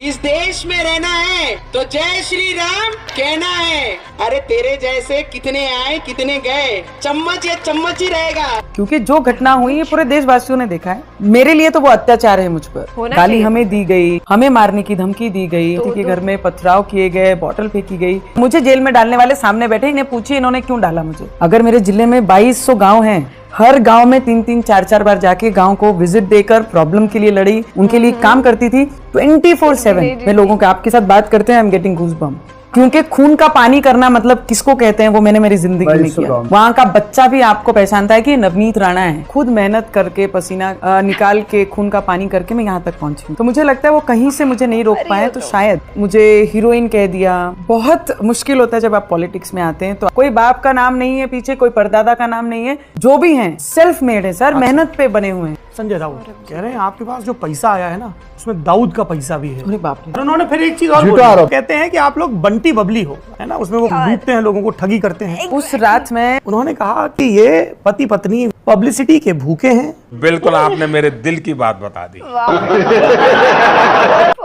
इस देश में रहना है तो जय श्री राम कहना है। अरे तेरे जैसे कितने आए कितने गए, चम्मच या चम्मच ही रहेगा। क्योंकि जो घटना हुई है पूरे देशवासियों ने देखा है। मेरे लिए तो वो अत्याचार है मुझ पर। गाली हमें दी गई, हमें मारने की धमकी दी गई, के घर में पथराव किए गए, बोतल फेंकी गई। मुझे जेल में डालने वाले सामने बैठे, इन्हें पूछिए इन्होंने क्यों डाला मुझे। अगर मेरे जिले में 2200 गाँव है, हर गांव में 3-3, 4-4 बार जाके गांव को विजिट देकर प्रॉब्लम के लिए लड़ी, उनके लिए काम करती थी 24/7। मैं लोगों के आपके साथ बात करते हैं, आई एम गेटिंग गूज़बम्प। क्योंकि खून का पानी करना मतलब किसको कहते हैं वो मैंने मेरी जिंदगी में किया। वहाँ का बच्चा भी आपको पहचानता है कि नवनीत राणा है। खुद मेहनत करके पसीना निकाल के खून का पानी करके मैं यहाँ तक पहुंची हूँ। तो मुझे लगता है वो कहीं से मुझे नहीं रोक पाए, तो शायद मुझे हीरोइन कह दिया। बहुत मुश्किल होता है जब आप पॉलिटिक्स में आते हैं। तो कोई बाप का नाम नहीं है पीछे, कोई परदादा का नाम नहीं है, जो भी है सेल्फ मेड है सर, मेहनत पे बने हुए हैं। संजय राउत कह रहे हैं आपके पास जो पैसा आया है ना उसमें दाऊद का पैसा भी है। अरे बाप रे। उन्होंने फिर एक चीज और बोली, कहते हैं कि आप लोग बंटी बबली हो, है ना, उसमें वो लूटते हैं लोगों को, ठगी करते हैं। उस रात में उन्होंने कहा कि ये पति पत्नी पब्लिसिटी के भूखे हैं। बिल्कुल आपने मेरे दिल की बात बता दी।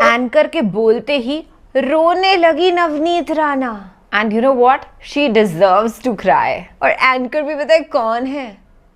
एंकर के बोलते ही रोने लगी Navneet Rana. And you know what, she deserves to cry. और एंकर भी पता है कौन है?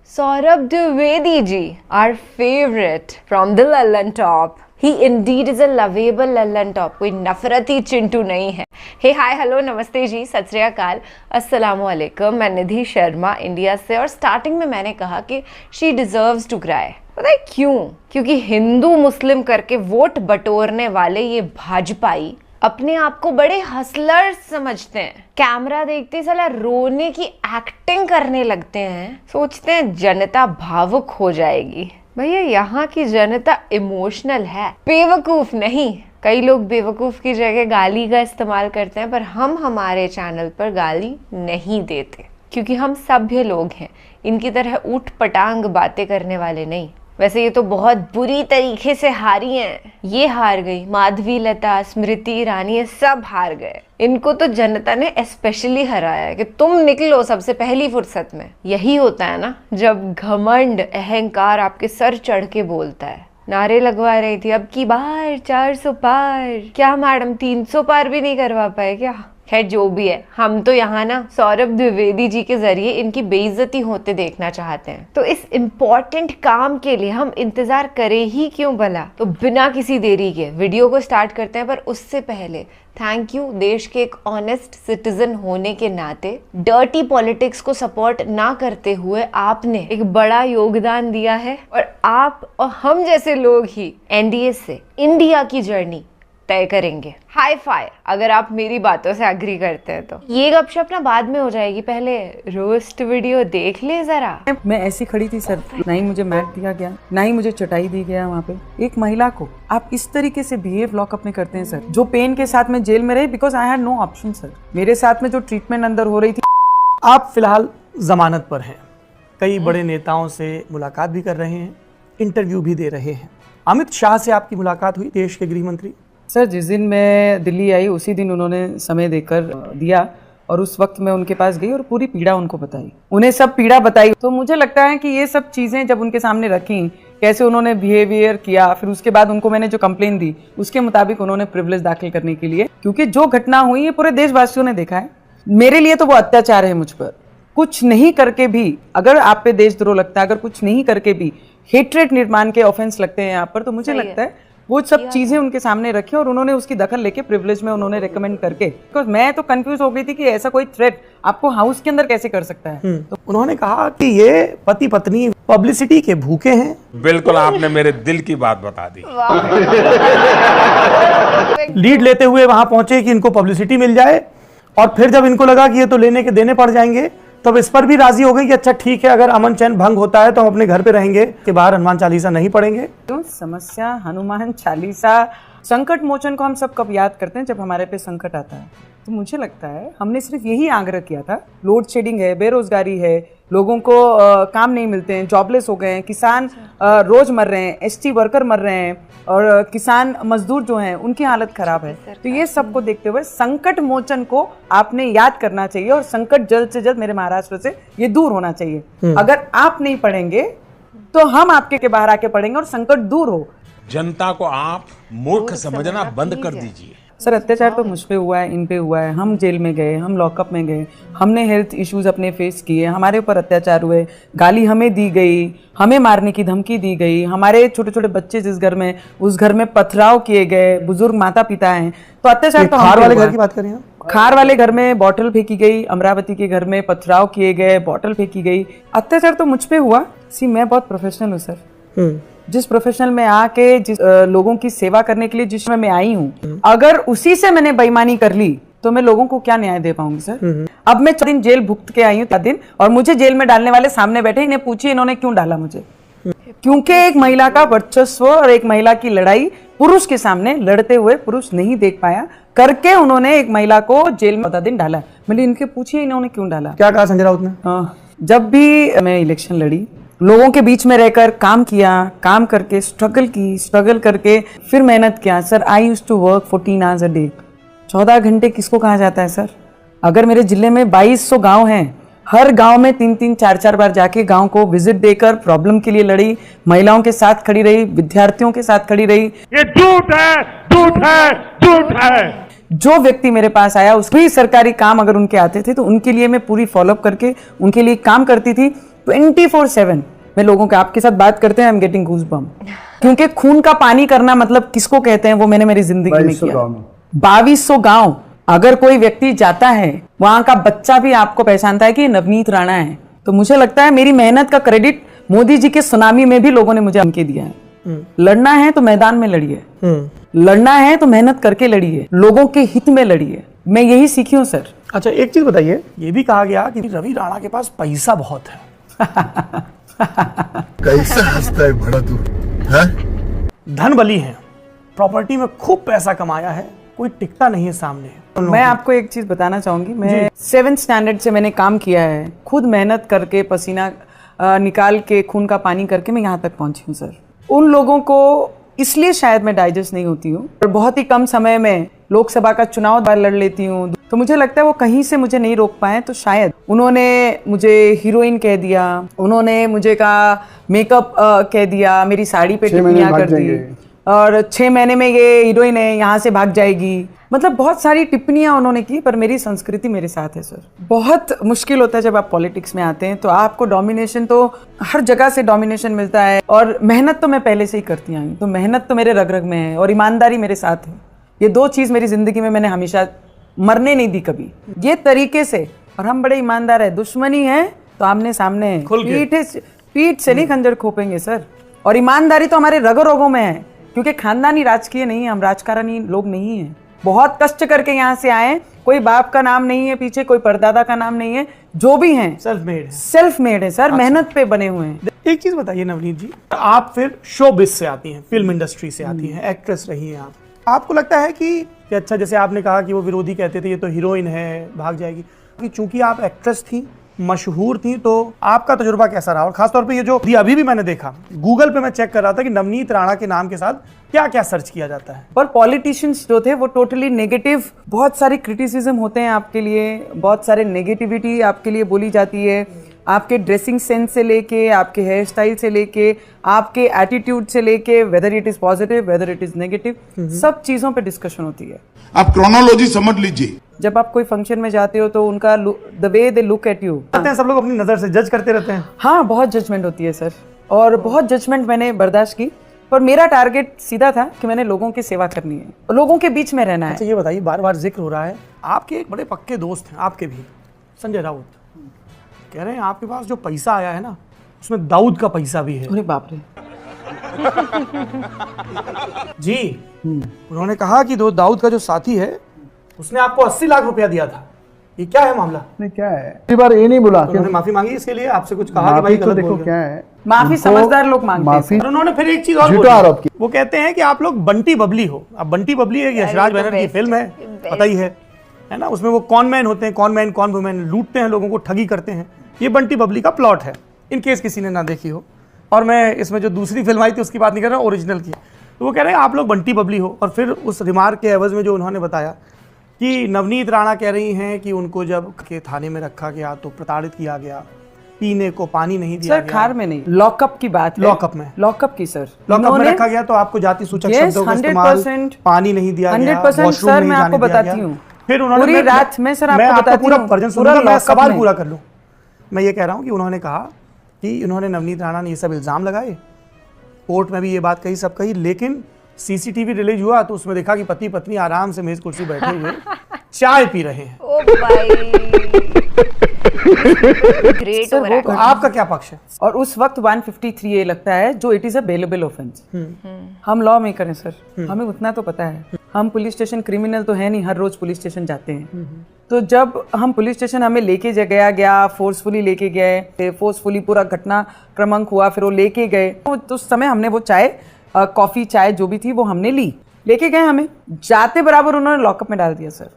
Saurabh Dwivedi ji, our favorite from the Lallantop. He indeed is a lovable Lallantop, कोई नफरती चिंटू नहीं है। हे हाय हेलो नमस्ते जी, सत श्री अकाल, अस्सलाम वालेकुम। मैं निधि शर्मा इंडिया से। और स्टार्टिंग में मैंने कहा कि शी डिजर्व्स टू क्राई। पता है क्यों? क्योंकि हिंदू मुस्लिम करके वोट बटोरने वाले ये भाजपाई अपने आप को बड़े हसलर समझते हैं। कैमरा देखते साला रोने की एक्टिंग करने लगते हैं, सोचते हैं जनता भावुक हो जाएगी। भैया यहाँ की जनता इमोशनल है, बेवकूफ नहीं। कई लोग बेवकूफ की जगह गाली का इस्तेमाल करते हैं, पर हम हमारे चैनल पर गाली नहीं देते क्योंकि हम सभ्य लोग हैं, इनकी तरह ऊट पटांग बातें करने वाले नहीं। वैसे ये तो बहुत बुरी तरीके से हारी हैं। ये हार गई, माधवी लता, स्मृति ईरानी, ये सब हार गए। इनको तो जनता ने स्पेशली हराया कि तुम निकलो सबसे पहली फुर्सत में। यही होता है ना जब घमंड अहंकार आपके सर चढ़ के बोलता है। नारे लगवा रही थी अब की बार 400 पार, क्या मैडम 300 पार भी नहीं करवा पाए क्या? खैर जो भी है, हम तो यहाँ ना सौरभ द्विवेदी जी के जरिए इनकी बेइज्जती होते देखना चाहते हैं। तो इस इम्पोर्टेंट काम के लिए हम इंतजार करें ही क्यों भला। तो बिना किसी देरी के वीडियो को स्टार्ट करते हैं, पर उससे पहले थैंक यू देश के एक ऑनेस्ट सिटीजन होने के नाते। डर्टी पॉलिटिक्स को सपोर्ट ना करते हुए आपने एक बड़ा योगदान दिया है, और आप और हम जैसे लोग ही एनडीए से इंडिया की जर्नी तय करेंगे। हाई फाई अगर आप मेरी बातों से एग्री करते हैं। तो ये गपशप ना बाद में हो जाएगी, पहले रोस्ट वीडियो देख ले जरा। मैं ऐसी खड़ी थी सर, ना ही मुझे मैट दिया गया, ना ही मुझे चटाई दी गया। वहाँ पे एक महिला को आप इस तरीके से बिहेव लॉकअप में करते हैं सर, जो पेन के साथ में जेल में रही because I had no option sir. मेरे साथ में जो ट्रीटमेंट अंदर हो रही थी। आप फिलहाल जमानत पर हैं, कई बड़े नेताओं से मुलाकात भी कर रहे हैं, इंटरव्यू भी दे रहे हैं। अमित शाह से आपकी मुलाकात हुई, देश के गृह मंत्री। सर जिस दिन मैं दिल्ली आई उसी दिन उन्होंने समय देकर दिया, और उस वक्त मैं उनके पास गई और पूरी पीड़ा उनको बताई, उन्हें सब पीड़ा बताई। तो मुझे लगता है कि ये सब चीज़ें जब उनके सामने रखी, कैसे उन्होंने बिहेवियर किया, फिर उसके बाद उनको मैंने जो कंप्लेन दी उसके मुताबिक उन्होंने प्रिविलेज दाखिल करने के लिए, क्योंकि जो घटना हुई है पूरे देशवासियों ने देखा है। मेरे लिए तो वो अत्याचार है मुझ पर। कुछ नहीं करके भी अगर आप पे देशद्रोह लगता है, अगर कुछ नहीं करके भी हेट्रेड निर्माण के ऑफेंस लगते हैं यहाँ पर, तो मुझे लगता है वो सब चीजें उनके सामने रखी और उन्होंने उसकी दखल लेके प्रिविलेज में उन्होंने रेकमेंड करके। बिकॉज मैं तो कंफ्यूज हो गई थी कि ऐसा कोई थ्रेट आपको हाउस के अंदर कैसे कर सकता है। तो उन्होंने कहा कि ये पति पत्नी पब्लिसिटी के भूखे हैं। बिल्कुल आपने मेरे दिल की बात बता दी। लीड लेते हुए वहां पहुंचे कि इनको पब्लिसिटी मिल जाए, और फिर जब इनको लगा कि ये तो लेने के देने पड़ जाएंगे, तब इस पर भी राजी हो गई कि अच्छा ठीक है, अगर अमन चैन भंग होता है तो हम अपने घर पे रहेंगे, के बाहर हनुमान चालीसा नहीं पढ़ेंगे। क्यों समस्या हनुमान चालीसा, संकट मोचन को हम सब कब याद करते हैं? जब हमारे पे संकट आता है। तो मुझे लगता है हमने सिर्फ यही आग्रह किया था। लोड शेडिंग है, बेरोजगारी है, लोगों को काम नहीं मिलते हैं, जॉबलेस हो गए हैं, किसान रोज मर रहे हैं, एसटी वर्कर मर रहे हैं, और किसान मजदूर जो हैं उनकी हालत खराब है। तो ये सबको देखते हुए संकट मोचन को आपने याद करना चाहिए, और संकट जल्द से जल्द मेरे महाराष्ट्र से ये दूर होना चाहिए। अगर आप नहीं पढ़ेंगे तो हम आपके बाहर आके पढ़ेंगे और संकट दूर हो। जनता को आप मूर्ख समझना बंद कर दीजिए। सर अत्याचार तो मुझ पे हुआ है, इन पे हुआ है, हम जेल में गए, हम लॉकअप में गए, हमने हेल्थ इश्यूज अपने फेस किए, हमारे ऊपर अत्याचार हुए, गाली हमें दी गई, हमें मारने की धमकी दी गई, हमारे छोटे छोटे बच्चे जिस घर में, उस घर में पथराव किए गए, बुजुर्ग माता पिता हैं, तो अत्याचार तो खार वाले घर की बात करें आप? खार वाले घर में बॉटल फेंकी गई, अमरावती के घर में पथराव किए गए, बॉटल फेंकी गई, अत्याचार तो मुझ पे हुआ। सी मैं बहुत प्रोफेशनल हूँ सर, जिस प्रोफेशनल में आके जिस लोगों की सेवा करने के लिए जिसमें मैं आई हूँ, अगर उसी से मैंने बेईमानी कर ली तो मैं लोगों को क्या न्याय दे पाऊंगी सर। अब मैं 4 दिन जेल भुगत के आई हूँ, 4 दिन, और मुझे जेल में डालने वाले सामने बैठे, इन्हें पूछिए इन्होंने क्यों डाला मुझे। क्योंकि एक महिला का वर्चस्व और एक महिला की लड़ाई पुरुष के सामने लड़ते हुए पुरुष नहीं देख पाया, करके उन्होंने एक महिला को जेल में 14 दिन डाला। मैंने इनके पूछिए इन्होंने क्यों डाला। क्या कहा संजय राउत ने? जब भी मैं इलेक्शन लड़ी, लोगों के बीच में रहकर काम किया, काम करके स्ट्रगल करके फिर मेहनत किया। Sir I used to work 14 hours a day. 14 घंटे किसको कहा जाता है सर? अगर मेरे जिले में 2200 गांव हैं, हर गांव में 3-3, 4-4 बार जाके गांव को विजिट देकर प्रॉब्लम के लिए लड़ी, महिलाओं के साथ खड़ी रही, विद्यार्थियों के साथ खड़ी रही। ये झूठ है, झूठ है, झूठ है। जो व्यक्ति मेरे पास आया, उसके सरकारी काम अगर उनके आते थे तो उनके लिए मैं पूरी फॉलोअप करके उनके लिए काम करती थी। 24/7 मैं लोगों के, आपके साथ बात करते हैं, आई एम गेटिंग गूज़बम्प, क्योंकि खून का पानी करना मतलब किसको कहते हैं वो मैंने मेरी जिंदगी में किया। 2200 गांव अगर कोई व्यक्ति जाता है, वहां का बच्चा भी आपको पहचानता है कि ये नवनीत राणा है, तो मुझे लगता है मेरी मेहनत का क्रेडिट मोदी जी के सुनामी में भी लोगों ने मुझे अंके दिया है। लड़ना है तो मैदान में लड़िए, लड़ना है तो मेहनत करके लड़िए, लोगों के हित में लड़िए। मैं यही सीखी हूँ सर। अच्छा एक चीज बताइए, ये भी कहा गया कि रवि राणा के पास पैसा बहुत है। कैसे हंसता है बड़ा तू, हैं? धन बली है, प्रॉपर्टी में खूब पैसा कमाया है, कोई टिकता नहीं है सामने। मैं आपको एक चीज बताना चाहूंगी, मैं 7th स्टैंडर्ड से मैंने काम किया है, खुद मेहनत करके पसीना निकाल के खून का पानी करके मैं यहाँ तक पहुंची हूँ सर। उन लोगों को इसलिए शायद मैं डाइजेस्ट नहीं होती हूँ और बहुत ही कम समय में लोकसभा का चुनाव बार लड़ लेती हूँ, तो मुझे लगता है वो कहीं से मुझे नहीं रोक पाए। तो शायद उन्होंने मुझे हीरोइन कह दिया, उन्होंने मुझे कहा मेकअप कह दिया, मेरी साड़ी पे टिप्पणियां कर दी, और 6 महीने में ये हीरोइन है, यहाँ से भाग जाएगी, मतलब बहुत सारी टिप्पणियां उन्होंने की। पर मेरी संस्कृति मेरे साथ है सर। बहुत मुश्किल होता है जब आप पॉलिटिक्स में आते हैं, तो आपको डोमिनेशन तो हर जगह से डोमिनेशन मिलता है, और मेहनत तो मैं पहले से ही करती आई, तो मेहनत तो मेरे रग रग में है और ईमानदारी मेरे साथ है। ये 2 चीज़ मेरी जिंदगी में मैंने हमेशा मरने नहीं दी कभी, ये तरीके से। और हम बड़े ईमानदार है, दुश्मनी है तो आमने सामने है, पीठ से नहीं खंजर खोपेंगे सर। और ईमानदारी तो हमारे रगो रोगों में है, क्योंकि खानदानी राजकीय नहीं है, हम राजकारणी लोग नहीं है, बहुत कष्ट करके यहाँ से आए, कोई बाप का नाम नहीं है पीछे, कोई परदादा का नाम नहीं है, जो भी हैं सेल्फ मेड है सर। मेहनत पे बने हुए हैं। एक चीज बताइए नवनीत जी, आप फिर शोबिज से आती हैं, फिल्म इंडस्ट्री से आती हैं, एक्ट्रेस रही हैं आप, आपको लगता है कि अच्छा जैसे आपने कहा कि वो विरोधी कहते थे ये तो हीरोइन है भाग जाएगी, कि चूंकि आप एक्ट्रेस थी, मशहूर थी, तो आपका तजुर्बा कैसा रहा? और खासतौर पे ये जो अभी भी मैंने देखा गूगल पे मैं चेक कर रहा था कि नवनीत राणा के नाम के साथ क्या क्या सर्च किया जाता है। पर पॉलिटिशियंस जो थे वो टोटली नेगेटिव, बहुत सारे क्रिटिसिज्म होते हैं आपके लिए, बहुत सारे नेगेटिविटी आपके लिए बोली जाती है, आपके ड्रेसिंग सेंस से लेके, आपके हेयर स्टाइल से लेके, आपके एटीट्यूड से लेके, whether it is positive whether it is negative, सब चीजों पे डिस्कशन होती है। आप क्रोनोलॉजी समझ लीजिए। जब आप कोई फंक्शन में जाते हो तो उनका the way they look at you, सब लोग अपनी नजर से जज करते रहते हैं। हाँ, बहुत जजमेंट होती है सर, और बहुत जजमेंट मैंने बर्दाश्त की, पर मेरा टारगेट सीधा था कि मैंने लोगों की सेवा करनी है, लोगों के बीच में रहना है। अच्छा ये बताइए, बार बार जिक्र हो रहा है, आपके एक बड़े पक्के दोस्त हैं, आपके भी, संजय राउत, कह रहे हैं आपके पास जो पैसा आया है ना, उसमें दाऊद का पैसा भी है। अरे बाप रे। जी, उन्होंने कहा कि दो दाऊद का जो साथी है उसने आपको 80 लाख रुपया दिया था, ये क्या है मामला? नहीं क्या है, पहली बार ये नहीं बोला, उन्होंने माफी मांगी इसके लिए, आपसे कुछ कहा कि भाई तो गलत देखो बोल गया। क्या है, माफी समझदार लोग मांगते हैं माफी सर। उन्होंने फिर एक चीज और झूठा आरोप की। वो कहते हैं कि आप लोग बंटी बबली हो। अब बंटी बबली है यशराज बैनर्जी की फिल्म है, पता ही है ना, उसमें वो कॉन मैन होते हैं, कॉन मैन कॉन वुमेन, लूटते हैं लोगों को, ठगी करते हैं। ये बंटी बबली का प्लॉट है, इन केस किसी ने ना देखी हो। और मैं इसमें जो दूसरी फिल्म आई थी उसकी बात नहीं कर रहा, ओरिजिनल की। तो वो कह रहे हैं आप लोग बंटी बबली हो। और फिर उस रिमार्क के एवज में जो उन्होंने बताया कि नवनीत राणा कह रही हैं कि उनको जब के थाने में रखा गया तो प्रताड़ित किया गया, पीने को पानी नहीं दिया सर खार में नहीं, लॉकअप की बात है। लॉकअप में, लॉकअप की सर, लॉकअप में रखा गया तो आपको जाति सूचक Yes, शब्दों का इस्तेमाल, 100%, पानी नहीं दिया गया, 100% वॉशरूम सर नहीं मैं जाने आपको दिया बताती गया। हूँ फिर उन्होंने पूरी रात में सर मैं आपको बताती पूरा हूँ, वर्जन पूरा सुनूंगा, मैं लॉकअप सवाल में। पूरा कर लूं। मैं ये कह रहा हूँ कि उन्होंने कहा कि इन्होंने नवनीत राणा ने ये सब इल्जाम लगाए, कोर्ट में भी ये बात कही, सब कही, लेकिन सीसीटीवी रिलीज हुआ तो उसमें देखा कि पति पत्नी आराम से मेज कुर्सी बैठे हुए चाय पी रहे हैं। ओ भाई ग्रेट सर, वो तो आपका क्या पक्ष है? और उस वक्त 153A लगता है जो it is a bailable offence. हम लॉ मेकर हैं सर, हमें उतना तो पता है। हम पुलिस स्टेशन क्रिमिनल तो है नहीं, हर रोज पुलिस स्टेशन जाते हैं। तो जब हम पुलिस स्टेशन हमें लेके गया फोर्सफुली लेके गए, फोर्सफुली पूरा घटना क्रमांक हुआ, फिर वो लेके गए तो उस समय हमने वो चाय कॉफी चाय जो भी थी वो हमने ली, लेके गए, हमें जाते बराबर उन्होंने लॉकअप में डाल दिया सर।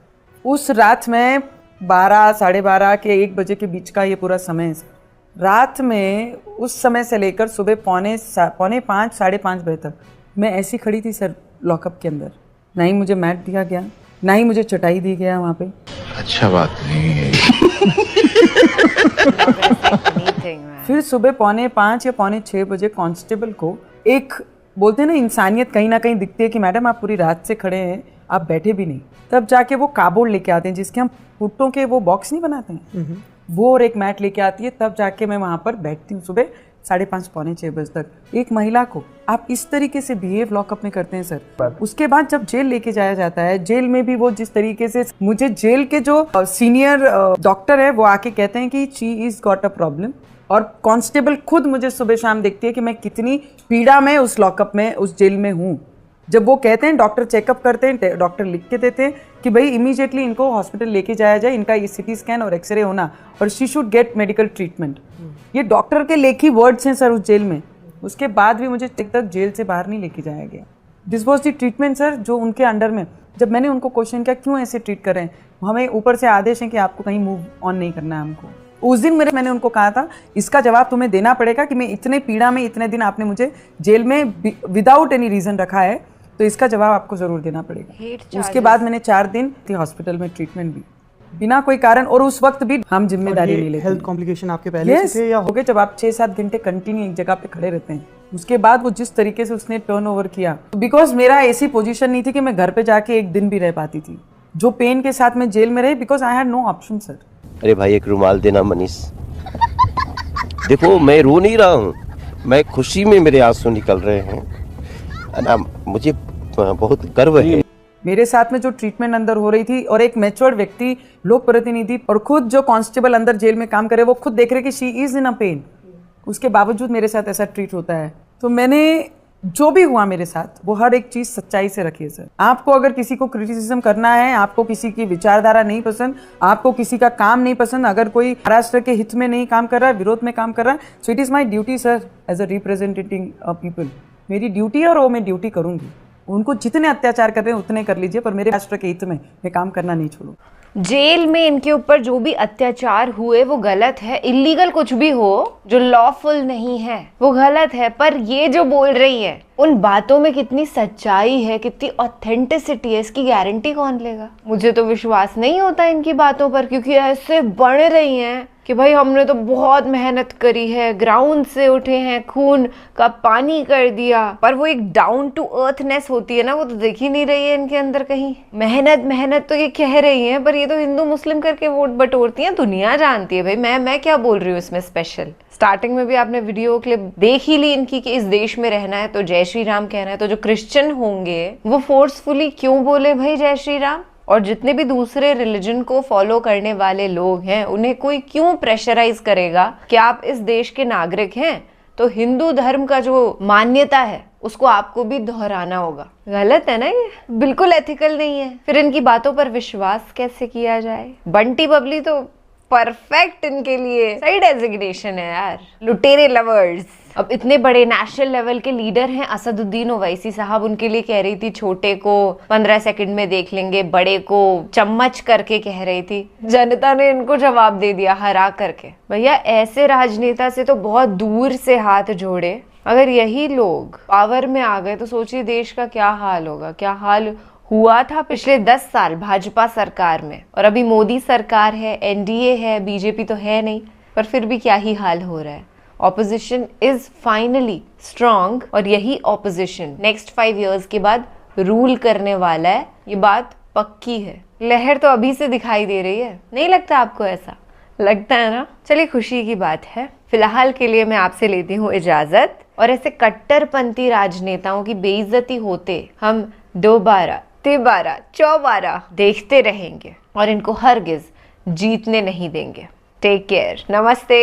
उस रात में 12 साढ़े 12 के 1 बजे के बीच का ये पूरा समय है सर। रात में उस समय से लेकर सुबह पौने 5 साढ़े 5 बजे तक मैं ऐसी खड़ी थी सर लॉकअप के अंदर। ना ही मुझे मैट दिया गया, ना ही मुझे चटाई दी गया वहाँ पे। अच्छा बात नहीं है। फिर सुबह पौने 5 या पौने 6 बजे कांस्टेबल को एक बोलते हैं ना इंसानियत कहीं ना कहीं दिखती है कि मैडम आप पूरी रात से खड़े हैं, आप बैठे भी नहीं, तब जाके वो कार्डबोर्ड लेके आते हैं जिसके हम भुट्टों के वो बॉक्स नहीं बनाते हैं, वो और एक मैट लेके आती है, तब जाके मैं वहाँ पर बैठती हूँ सुबह 5:30 पौने 6 बजे तक। एक महिला को आप इस तरीके से बिहेव लॉकअप में करते हैं सर। उसके बाद जब जेल लेके जाया जाता है, जेल में भी वो जिस तरीके से मुझे जेल के जो सीनियर डॉक्टर है वो आके कहते हैं कि she is got a problem, और कांस्टेबल खुद मुझे सुबह शाम देखती है कि मैं कितनी पीड़ा में उस लॉकअप में उस जेल में हूँ। जब वो कहते हैं डॉक्टर चेकअप करते हैं, डॉक्टर लिख के देते हैं कि भाई इमीडिएटली इनको हॉस्पिटल लेके जाया जाए, इनका ये CT स्कैन और एक्सरे होना और she should get medical treatment. ये डॉक्टर के लेखी वर्ड्स हैं सर उस जेल में। उसके बाद भी मुझे तक जेल से बाहर नहीं लेके जाया गया। This was the treatment sir जो उनके अंडर में। जब मैंने उनको क्वेश्चन किया क्यों ऐसे ट्रीट कर रहे हैं, हमें ऊपर से आदेश है कि आपको कहीं मूव ऑन नहीं करना है हमको। उस दिन मैंने उनको कहा था इसका जवाब तुम्हें देना पड़ेगा कि मैं इतने पीड़ा में इतने दिन आपने मुझे जेल में विदाउट एनी रीजन रखा है, तो इसका जवाब आपको जरूर देना पड़ेगा। उसके बाद मैंने 4 दिन हॉस्पिटल में ट्रीटमेंट भी बिना कोई कारण, और उस वक्त भी हम जिम्मेदारी नहीं लेते। हेल्थ कॉम्प्लिकेशन आपके पहले से थे या हो गए? जब आप 6-7 घंटे कंटिन्यू एक जगह पे खड़े रहते हैं, उसके बाद वो जिस तरीके से उसने टर्न ओवर किया, बिकॉज मेरा ऐसी पोजीशन नहीं थी कि मैं घर पे जाके एक दिन भी रह पाती थी। जो पेन के साथ मैं जेल में रही, because I had no option sir. अरे भाई एक रुमाल देना मनीष। देखो मैं रो नहीं रहा हूँ, मैं खुशी में मेरे आंसू निकल रहे हैं ना, मुझे बहुत गर्व है। मेरे साथ में जो ट्रीटमेंट अंदर हो रही थी, और एक मैच्योर्ड व्यक्ति, लोक प्रतिनिधि और खुद जो कांस्टेबल अंदर जेल में काम करे वो खुद देख रहे कि she is in a pain, उसके बावजूद मेरे साथ ऐसा ट्रीट होता है। तो मैंने जो भी हुआ मेरे साथ वो हर एक चीज सच्चाई से रखी है सर। आपको अगर किसी को क्रिटिसिज्म करना है, आपको किसी की विचारधारा नहीं पसंद, आपको किसी का काम नहीं पसंद, अगर कोई महाराष्ट्र के हित में नहीं काम कर रहा है, विरोध में काम कर रहा है, so it is my duty sir as a representating people. मेरी ड्यूटी है और वो मैं ड्यूटी करूंगी। उनको जितने अत्याचार कर रहे हैं उतने कर लीजिए, पर मेरे राष्ट्र के हित में मैं काम करना नहीं छोड़ूंगा। जेल में इनके ऊपर जो भी अत्याचार हुए वो गलत है। इलीगल कुछ भी हो जो लॉफुल नहीं है वो गलत है, पर ये जो बोल रही है उन बातों में कितनी सच्चाई है, कितनी ऑथेंटिसिटी है, इसकी गारंटी कौन लेगा? मुझे तो विश्वास नहीं होता इनकी बातों पर, क्योंकि ऐसे बढ़ रही हैं कि भाई हमने तो बहुत मेहनत करी है, ग्राउंड से उठे हैं, खून का पानी कर दिया, पर वो एक डाउन टू अर्थनेस होती है ना, वो तो दिख ही नहीं रही है इनके अंदर कहीं। मेहनत मेहनत तो ये कह रही हैं, पर ये तो हिंदू मुस्लिम करके वोट बटोरती हैं, दुनिया जानती है। भाई मैं क्या बोल रही हूँ इसमें स्पेशल। स्टार्टिंग में भी आपने वीडियो क्लिप देख ही ली इनकी कि इस देश में रहना है तो जय श्री राम कहना है, तो जो क्रिश्चियन होंगे वो फोर्सफुली क्यों बोले भाई जय श्री राम? और जितने भी दूसरे रिलीजन को फॉलो करने वाले लोग हैं उन्हें कोई क्यों प्रेशराइज करेगा कि आप इस देश के नागरिक हैं तो हिंदू धर्म का जो मान्यता है उसको आपको भी दोहराना होगा? गलत है ना, ये बिल्कुल एथिकल नहीं है। फिर इनकी बातों पर विश्वास कैसे किया जाए? बंटी बबली तो परफेक्ट इनके लिए सही डेजिग्नेशन है यार, लुटेरे लवर्स। अब इतने बड़े नेशनल लेवल के लीडर हैं असदुद्दीन ओवैसी साहब, उनके लिए कह रही थी छोटे को 15 सेकंड में देख लेंगे, बड़े को चम्मच करके कह रही थी। जनता ने इनको जवाब दे दिया हरा करके। भैया ऐसे राजनेता से तो बहुत दूर से हाथ जोड़े। अगर यही लोग पावर में आ गए तो सोचिए देश का क्या हाल होगा। क्या हाल हुआ था पिछले 10 साल भाजपा सरकार में, और अभी मोदी सरकार है, एनडीए है, बीजेपी तो है नहीं, पर पर फिर भी क्या ही हाल हो रहा है। ऑपोजिशन इज फाइनली स्ट्रॉन्ग और यही ऑपोजिशन नेक्स्ट 5 years के बाद रूल करने वाला है, ये बात पक्की है। लहर तो अभी से दिखाई दे रही है, नहीं लगता आपको ऐसा? लगता है ना। चलिए खुशी की बात है, फिलहाल के लिए मैं आपसे लेती हूँ इजाजत और ऐसे कट्टरपंथी राजनेताओं की बेइज्जती होते हम दोबारा तिबारा चौबारा देखते रहेंगे और इनको हरगिज जीतने नहीं देंगे। टेक केयर, नमस्ते।